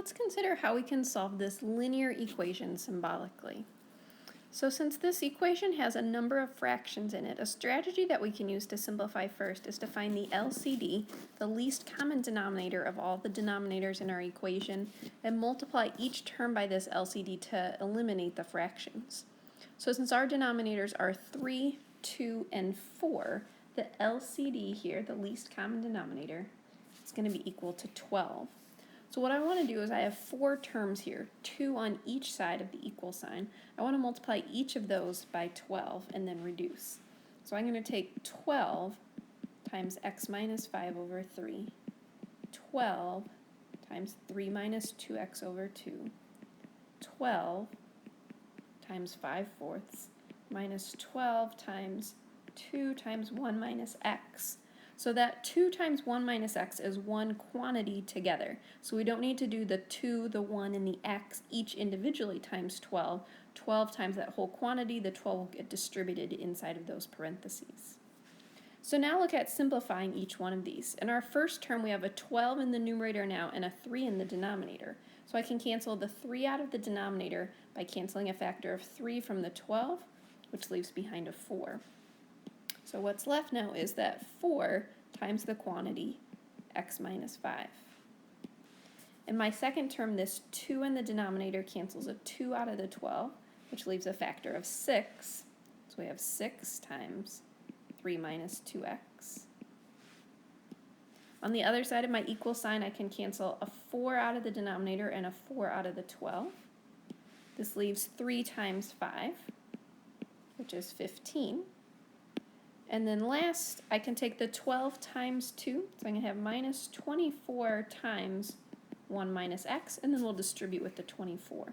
Let's consider how we can solve this linear equation symbolically. So since this equation has a number of fractions in it, a strategy that we can use to simplify first is to find the LCD, the least common denominator of all the denominators in our equation, and multiply each term by this LCD to eliminate the fractions. So since our denominators are 3, 2, and 4, the LCD here, the least common denominator, is going to be equal to 12. So what I want to do is I have 4 terms here, 2 on each side of the equal sign. I want to multiply each of those by 12 and then reduce. So I'm going to take 12 times x minus 5 over 3, 12 times 3 minus 2x over 2, 12 times 5/4 minus 12 times 2 times 1 minus x. So that 2 times 1 minus x is one quantity together. So we don't need to do the 2, the 1, and the x each individually times 12. 12 times that whole quantity, the 12 will get distributed inside of those parentheses. So now look at simplifying each one of these. In our first term, we have a 12 in the numerator now and a 3 in the denominator. So I can cancel the 3 out of the denominator by canceling a factor of 3 from the 12, which leaves behind a 4. So what's left now is that 4 times the quantity x minus 5. In my second term, this 2 in the denominator cancels a 2 out of the 12, which leaves a factor of 6. So we have 6 times 3 minus 2x. On the other side of my equal sign, I can cancel a 4 out of the denominator and a 4 out of the 12. This leaves 3 times 5, which is 15. And then last, I can take the 12 times 2, so I'm going to have minus 24 times 1 minus x, and then we'll distribute with the 24.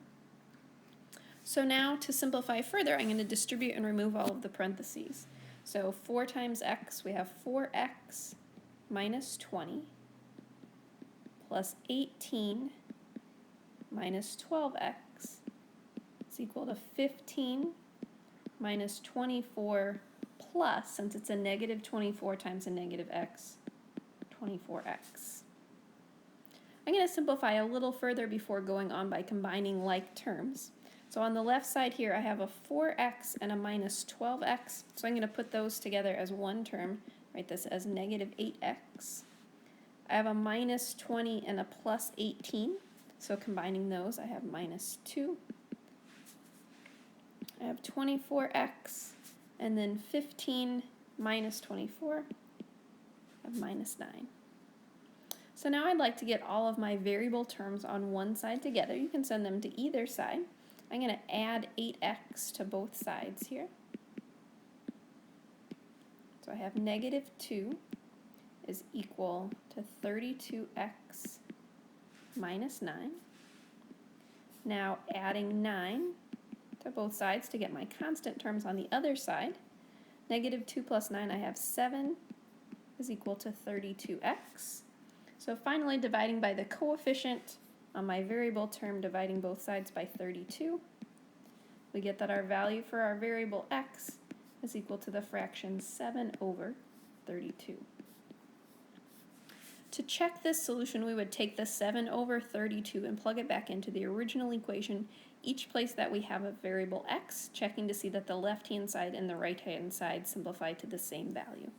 So now, to simplify further, I'm going to distribute and remove all of the parentheses. So 4 times x, we have 4x minus 20 plus 18 minus 12x is equal to 15 minus 24 plus, since it's a negative 24 times a negative x, 24x. I'm going to simplify a little further before going on by combining like terms. So on the left side here, I have a 4x and a minus 12x, so I'm going to put those together as one term, write this as negative 8x. I have a minus 20 and a plus 18, so combining those, I have minus 2. I have 24x, and then 15 minus 24, I have minus 9. So now I'd like to get all of my variable terms on one side together. You can send them to either side. I'm going to add 8x to both sides here. So I have negative 2 is equal to 32x minus 9. Now adding 9 to both sides to get my constant terms on the other side. Negative 2 plus 9, I have 7 is equal to 32x. So finally, dividing by the coefficient on my variable term, dividing both sides by 32, we get that our value for our variable x is equal to the fraction 7 over 32. To check this solution, we would take the 7 over 32 and plug it back into the original equation each place that we have a variable x, checking to see that the left-hand side and the right-hand side simplify to the same value.